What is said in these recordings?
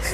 The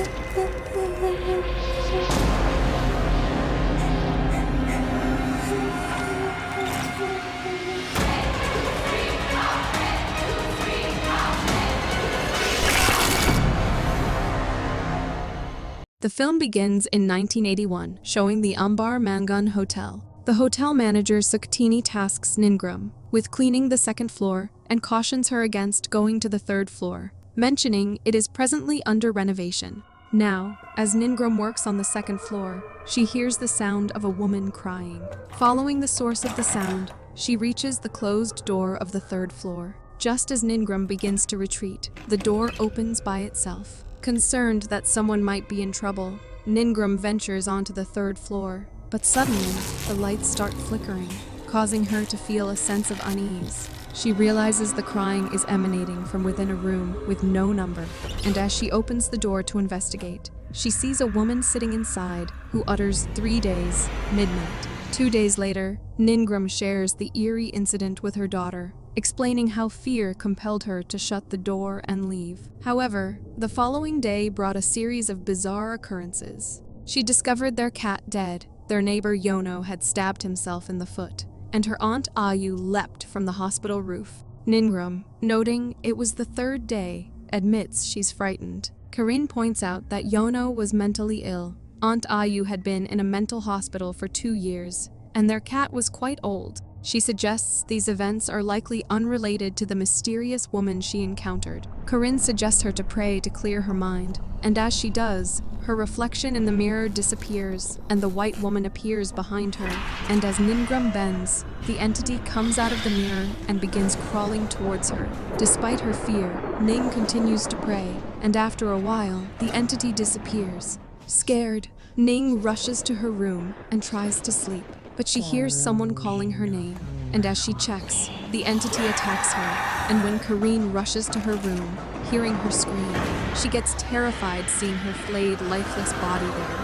film begins in 1981, showing the Ambar Mangan Hotel. The hotel manager Suktini tasks Ningram with cleaning the second floor and cautions her against going to the third floor, mentioning it is presently under renovation. Now, as Ningram works on the second floor, she hears the sound of a woman crying. Following the source of the sound, she reaches the closed door of the third floor. Just as Ningram begins to retreat, the door opens by itself. Concerned that someone might be in trouble, Ningram ventures onto the third floor, but suddenly, the lights start flickering, causing her to feel a sense of unease. She realizes the crying is emanating from within a room with no number, and as she opens the door to investigate, she sees a woman sitting inside who utters 3 days, midnight. 2 days later, Ningram shares the eerie incident with her daughter, explaining how fear compelled her to shut the door and leave. However, the following day brought a series of bizarre occurrences. She discovered their cat dead, their neighbor Yono had stabbed himself in the foot, and her aunt Ayu leapt from the hospital roof. Ningram, noting it was the 3rd day, admits she's frightened. Karin points out that Yono was mentally ill. Aunt Ayu had been in a mental hospital for 2 years, and their cat was quite old. She suggests these events are likely unrelated to the mysterious woman she encountered. Karin suggests her to pray to clear her mind, and as she does, her reflection in the mirror disappears, and the white woman appears behind her. And as Ningram bends, the entity comes out of the mirror and begins crawling towards her. Despite her fear, Ning continues to pray, and after a while, the entity disappears. Scared, Ning rushes to her room and tries to sleep. But she hears someone calling her name, and as she checks, the entity attacks her, and when Karin rushes to her room, hearing her scream, she gets terrified seeing her flayed, lifeless body there.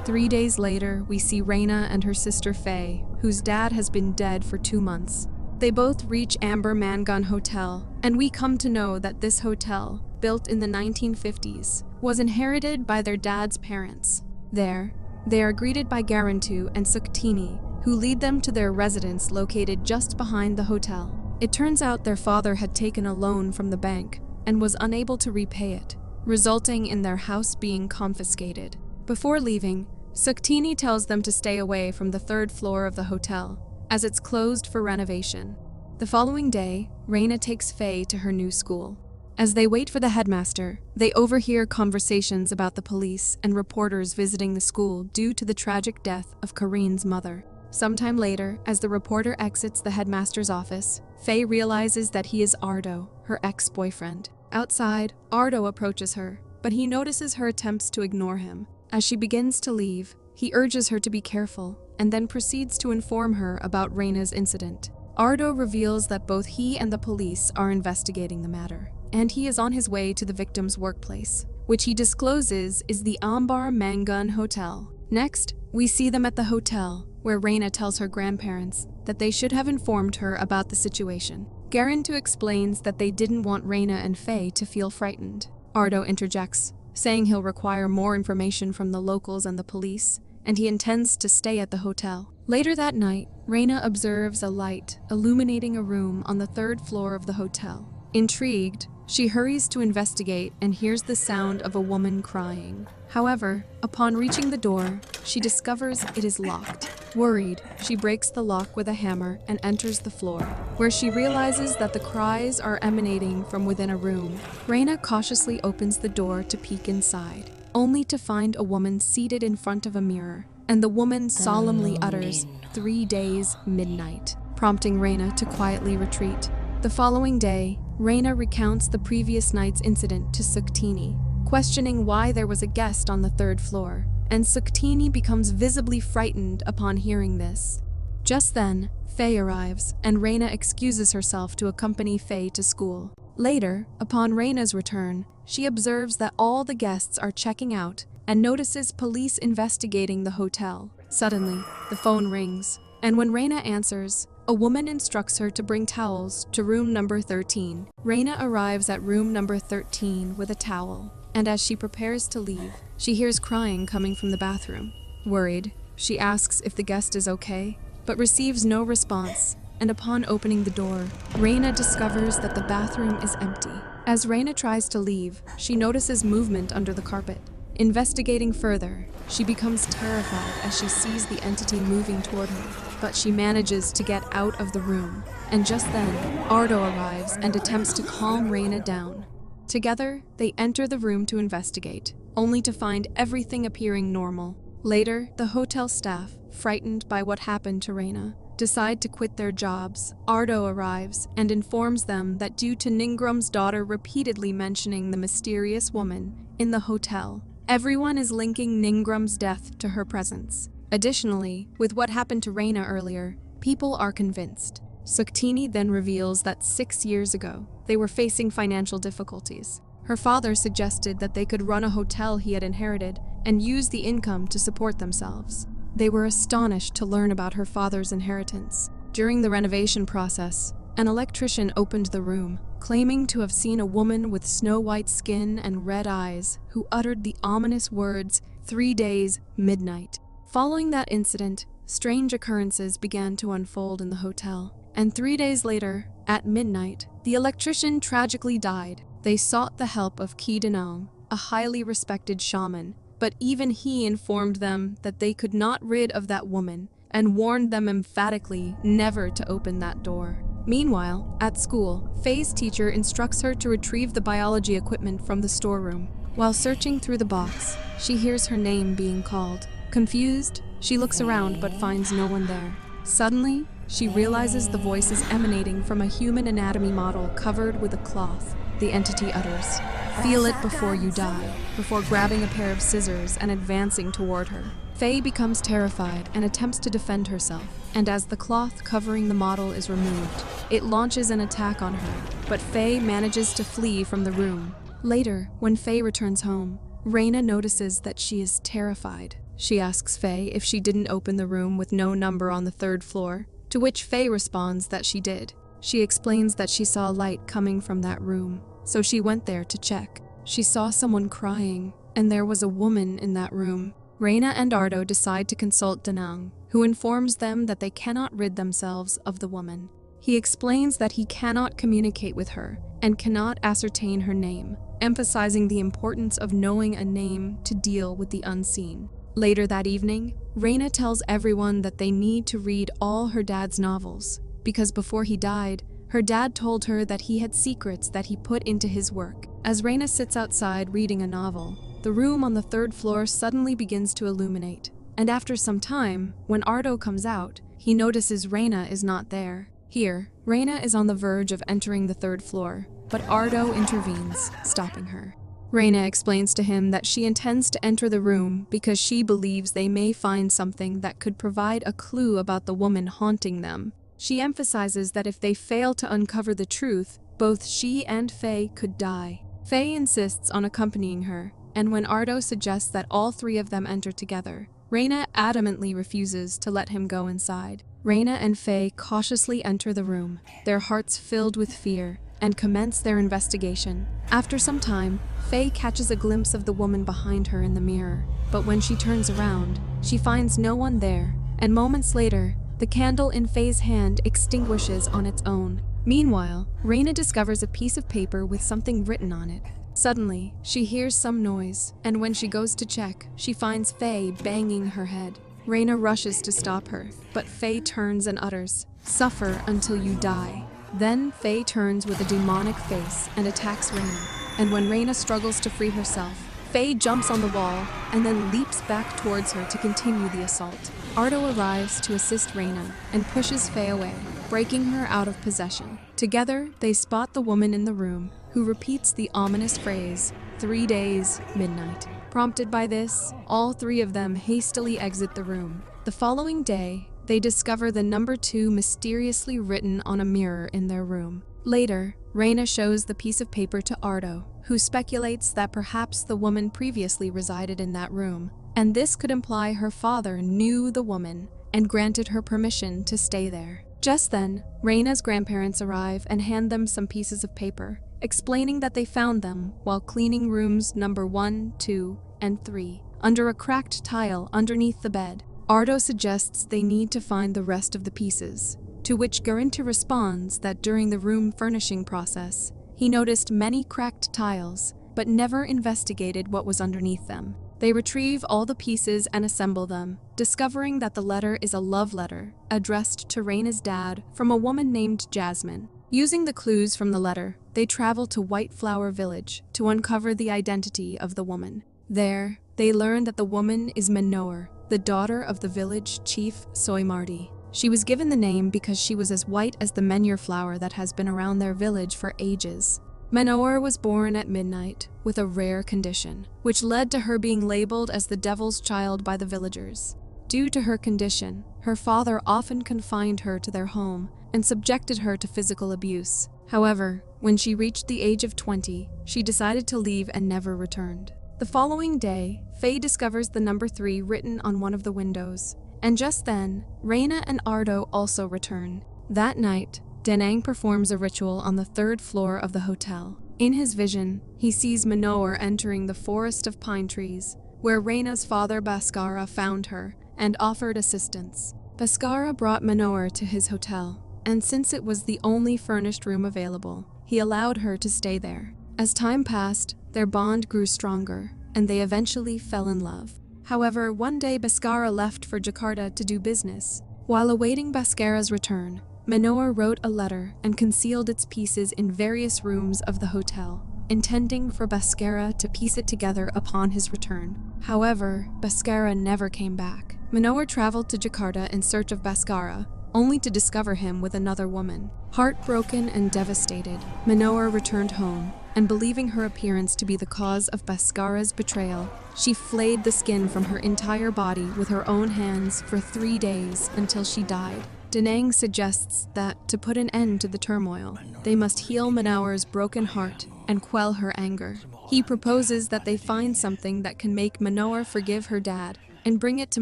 3 days later, we see Reina and her sister Faye, whose dad has been dead for 2 months. They both reach Amber Mangan Hotel, and we come to know that this hotel, built in the 1950s, was inherited by their dad's parents. There, they are greeted by Garantu and Suktini, who lead them to their residence located just behind the hotel. It turns out their father had taken a loan from the bank and was unable to repay it, resulting in their house being confiscated. Before leaving, Suktini tells them to stay away from the 3rd floor of the hotel, as it's closed for renovation. The following day, Reina takes Faye to her new school. As they wait for the headmaster, they overhear conversations about the police and reporters visiting the school due to the tragic death of Karin's mother. Sometime later, as the reporter exits the headmaster's office, Faye realizes that he is Ardo, her ex-boyfriend. Outside, Ardo approaches her, but he notices her attempts to ignore him. As she begins to leave, he urges her to be careful, and then proceeds to inform her about Reina's incident. Ardo reveals that both he and the police are investigating the matter, and he is on his way to the victim's workplace, which he discloses is the Ambar Mangan Hotel. Next, we see them at the hotel, where Reina tells her grandparents that they should have informed her about the situation. Garantu explains that they didn't want Reina and Faye to feel frightened. Ardo interjects, saying he'll require more information from the locals and the police, and he intends to stay at the hotel. Later that night, Reina observes a light illuminating a room on the 3rd floor of the hotel. Intrigued, she hurries to investigate and hears the sound of a woman crying. However, upon reaching the door, she discovers it is locked. Worried, she breaks the lock with a hammer and enters the floor, where she realizes that the cries are emanating from within a room. Reina cautiously opens the door to peek inside, only to find a woman seated in front of a mirror, and the woman solemnly utters 3 days, midnight, prompting Reina to quietly retreat. The following day, Reina recounts the previous night's incident to Suktini, questioning why there was a guest on the 3rd floor, and Suktini becomes visibly frightened upon hearing this. Just then, Faye arrives, and Reina excuses herself to accompany Faye to school. Later, upon Reina's return, she observes that all the guests are checking out and notices police investigating the hotel. Suddenly, the phone rings, and when Reina answers, A woman instructs her to bring towels to room number 13. Reina arrives at room number 13 with a towel, and as she prepares to leave, she hears crying coming from the bathroom. Worried, she asks if the guest is okay, but receives no response, and upon opening the door, Reina discovers that the bathroom is empty. As Reina tries to leave, she notices movement under the carpet. Investigating further, she becomes terrified as she sees the entity moving toward her, but she manages to get out of the room, and just then, Ardo arrives and attempts to calm Reina down. Together, they enter the room to investigate, only to find everything appearing normal. Later, the hotel staff, frightened by what happened to Reina, decide to quit their jobs. Ardo arrives and informs them that due to Ningrum's daughter repeatedly mentioning the mysterious woman in the hotel, everyone is linking Ningrum's death to her presence. Additionally, with what happened to Reina earlier, people are convinced. Suktini then reveals that 6 years ago, they were facing financial difficulties. Her father suggested that they could run a hotel he had inherited and use the income to support themselves. They were astonished to learn about her father's inheritance. During the renovation process, an electrician opened the room, claiming to have seen a woman with snow-white skin and red eyes who uttered the ominous words, 3 days, midnight. Following that incident, strange occurrences began to unfold in the hotel, and 3 days later, at midnight, the electrician tragically died. They sought the help of Ki Denong, a highly respected shaman, but even he informed them that they could not rid of that woman and warned them emphatically never to open that door. Meanwhile, at school, Faye's teacher instructs her to retrieve the biology equipment from the storeroom. While searching through the box, she hears her name being called. Confused, she looks around but finds no one there. Suddenly, she realizes the voice is emanating from a human anatomy model covered with a cloth. The entity utters, "Feel it before you die," before grabbing a pair of scissors and advancing toward her. Faye becomes terrified and attempts to defend herself, and as the cloth covering the model is removed, it launches an attack on her, but Faye manages to flee from the room. Later, when Faye returns home, Reina notices that she is terrified. She asks Faye if she didn't open the room with no number on the 3rd floor, to which Faye responds that she did. She explains that she saw light coming from that room, so she went there to check. She saw someone crying, and there was a woman in that room. Reina and Ardo decide to consult Danang, who informs them that they cannot rid themselves of the woman. He explains that he cannot communicate with her and cannot ascertain her name, emphasizing the importance of knowing a name to deal with the unseen. Later that evening, Reina tells everyone that they need to read all her dad's novels, because before he died, her dad told her that he had secrets that he put into his work. As Reina sits outside reading a novel, the room on the 3rd floor suddenly begins to illuminate. And after some time, when Ardo comes out, he notices Reina is not there. Here, Reina is on the verge of entering the 3rd floor, but Ardo intervenes, stopping her. Reina explains to him that she intends to enter the room because she believes they may find something that could provide a clue about the woman haunting them. She emphasizes that if they fail to uncover the truth, both she and Faye could die. Faye insists on accompanying her, and when Ardo suggests that all 3 of them enter together, Reina adamantly refuses to let him go inside. Reina and Faye cautiously enter the room, their hearts filled with fear, and commence their investigation. After some time, Faye catches a glimpse of the woman behind her in the mirror, but when she turns around, she finds no one there, and moments later, the candle in Faye's hand extinguishes on its own. Meanwhile, Reina discovers a piece of paper with something written on it. Suddenly, she hears some noise, and when she goes to check, she finds Faye banging her head. Reina rushes to stop her, but Faye turns and utters, "Suffer until you die." Then Faye turns with a demonic face and attacks Reina, and when Reina struggles to free herself, Faye jumps on the wall and then leaps back towards her to continue the assault. Ardo arrives to assist Reina and pushes Faye away, breaking her out of possession. Together, they spot the woman in the room, who repeats the ominous phrase, 3 days, midnight. Prompted by this, all 3 of them hastily exit the room. The following day, they discover the number 2 mysteriously written on a mirror in their room. Later, Reina shows the piece of paper to Ardo, who speculates that perhaps the woman previously resided in that room, and this could imply her father knew the woman and granted her permission to stay there. Just then, Reina's grandparents arrive and hand them some pieces of paper, explaining that they found them while cleaning rooms number 1, 2, and 3, under a cracked tile underneath the bed. Ardo suggests they need to find the rest of the pieces, to which Garinta responds that during the room furnishing process, he noticed many cracked tiles, but never investigated what was underneath them. They retrieve all the pieces and assemble them, discovering that the letter is a love letter addressed to Reina's dad from a woman named Jasmine. Using the clues from the letter, they travel to White Flower Village to uncover the identity of the woman. There, they learn that the woman is Manoor, the daughter of the village chief Soimardi. She was given the name because she was as white as the menure flower that has been around their village for ages. Manoor was born at midnight with a rare condition, which led to her being labeled as the devil's child by the villagers. Due to her condition, her father often confined her to their home and subjected her to physical abuse. However, when she reached the age of 20, she decided to leave and never returned. The following day, Faye discovers the number 3 written on one of the windows, and just then, Reina and Ardo also return. That night, Denang performs a ritual on the 3rd floor of the hotel. In his vision, he sees Manoor entering the forest of pine trees, where Reina's father Bhaskara found her and offered assistance. Bhaskara brought Manoor to his hotel, and since it was the only furnished room available, he allowed her to stay there. As time passed, their bond grew stronger, and they eventually fell in love. However, one day Bhaskara left for Jakarta to do business. While awaiting Bhaskara's return, Manoor wrote a letter and concealed its pieces in various rooms of the hotel, intending for Bhaskara to piece it together upon his return. However, Bhaskara never came back. Manoor traveled to Jakarta in search of Bhaskara, only to discover him with another woman. Heartbroken and devastated, Manoor returned home, and believing her appearance to be the cause of Bhaskara's betrayal, she flayed the skin from her entire body with her own hands for 3 days until she died. Denang suggests that, to put an end to the turmoil, they must heal Manoor's broken heart and quell her anger. He proposes that they find something that can make Manoor forgive her dad and bring it to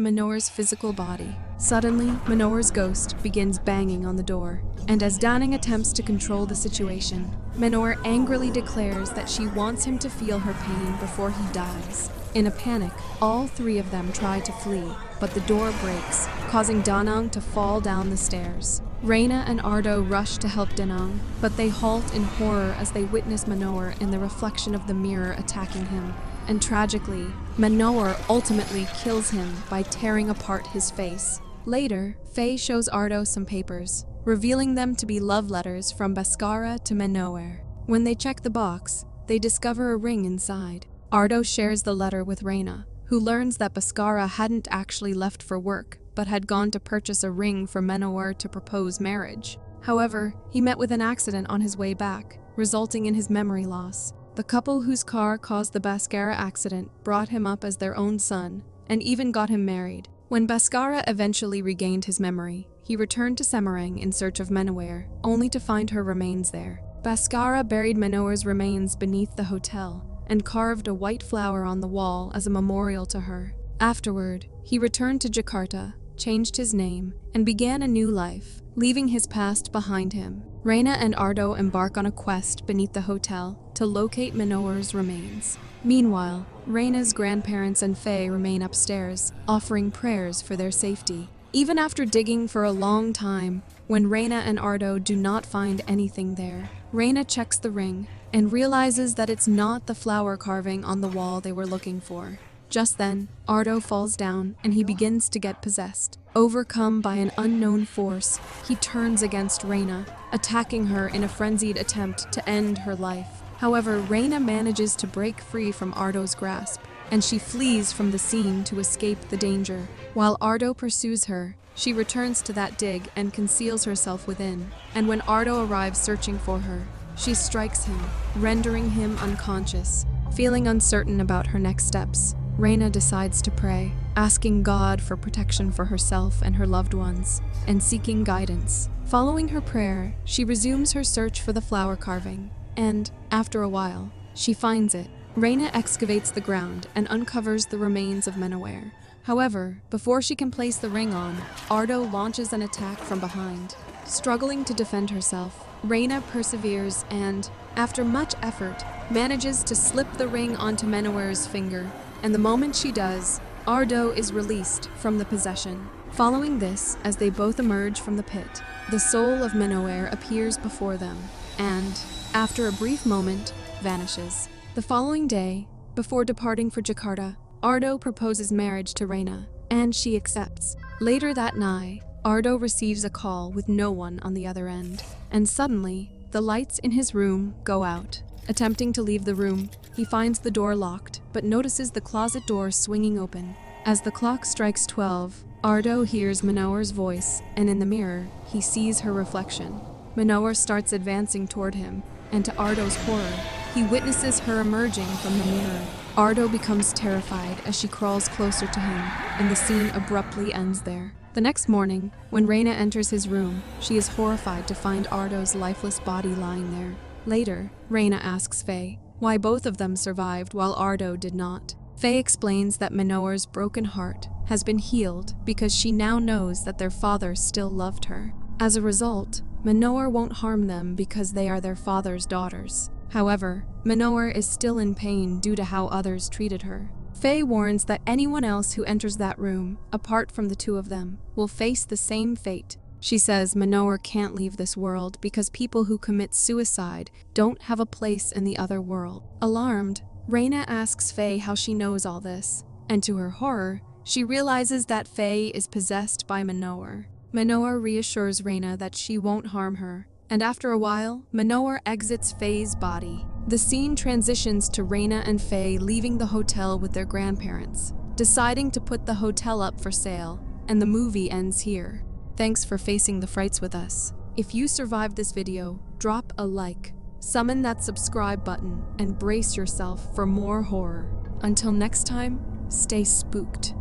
Manoor's physical body. Suddenly, Manoor's ghost begins banging on the door, and as Danang attempts to control the situation, Manoor angrily declares that she wants him to feel her pain before he dies. In a panic, all 3 of them try to flee, but the door breaks, causing Danang to fall down the stairs. Reina and Ardo rush to help Danang, but they halt in horror as they witness Manoor in the reflection of the mirror attacking him. And tragically, Manoor ultimately kills him by tearing apart his face. Later, Faye shows Ardo some papers, revealing them to be love letters from Bhaskara to Manoor. When they check the box, they discover a ring inside. Ardo shares the letter with Reina, who learns that Bhaskara hadn't actually left for work, but had gone to purchase a ring for Manoor to propose marriage. However, he met with an accident on his way back, resulting in his memory loss. The couple whose car caused the Bhaskara accident brought him up as their own son, and even got him married. When Bhaskara eventually regained his memory, he returned to Semarang in search of Manoor, only to find her remains there. Bhaskara buried Manoor's remains beneath the hotel, and carved a white flower on the wall as a memorial to her. Afterward, he returned to Jakarta, changed his name, and began a new life, leaving his past behind him. Reina and Ardo embark on a quest beneath the hotel to locate Manoor's remains. Meanwhile, Reina's grandparents and Faye remain upstairs, offering prayers for their safety. Even after digging for a long time, when Reina and Ardo do not find anything there, Reina checks the ring and realizes that it's not the flower carving on the wall they were looking for. Just then, Ardo falls down and he begins to get possessed. Overcome by an unknown force, he turns against Reina, attacking her in a frenzied attempt to end her life. However, Reina manages to break free from Ardo's grasp, and she flees from the scene to escape the danger. While Ardo pursues her, she returns to that dig and conceals herself within, and when Ardo arrives searching for her, she strikes him, rendering him unconscious. Feeling uncertain about her next steps, Reina decides to pray, asking God for protection for herself and her loved ones, and seeking guidance. Following her prayer, she resumes her search for the flower carving, and, after a while, she finds it. Reina excavates the ground and uncovers the remains of Manoor. However, before she can place the ring on, Ardo launches an attack from behind. Struggling to defend herself, Reina perseveres and, after much effort, manages to slip the ring onto Menower's finger, and the moment she does, Ardo is released from the possession. Following this, as they both emerge from the pit, the soul of Menower appears before them, and, after a brief moment, vanishes. The following day, before departing for Jakarta, Ardo proposes marriage to Reina, and she accepts. Later that night, Ardo receives a call with no one on the other end, and suddenly, the lights in his room go out. Attempting to leave the room, he finds the door locked, but notices the closet door swinging open. As the clock strikes 12, Ardo hears Menower's voice, and in the mirror, he sees her reflection. Menower starts advancing toward him, and to Ardo's horror, he witnesses her emerging from the mirror. Ardo becomes terrified as she crawls closer to him, and the scene abruptly ends there. The next morning, when Reina enters his room, she is horrified to find Ardo's lifeless body lying there. Later, Reina asks Faye why both of them survived while Ardo did not. Faye explains that Menower's broken heart has been healed because she now knows that their father still loved her. As a result, Menower won't harm them because they are their father's daughters. However, Menower is still in pain due to how others treated her. Faye warns that anyone else who enters that room, apart from the two of them, will face the same fate. She says Menower can't leave this world because people who commit suicide don't have a place in the other world. Alarmed, Reina asks Faye how she knows all this, and to her horror, she realizes that Faye is possessed by Menower. Menower reassures Reina that she won't harm her, and after a while, Menower exits Faye's body. The scene transitions to Reina and Faye leaving the hotel with their grandparents, deciding to put the hotel up for sale, and the movie ends here. Thanks for facing the frights with us. If you survived this video, drop a like, summon that subscribe button, and brace yourself for more horror. Until next time, stay spooked.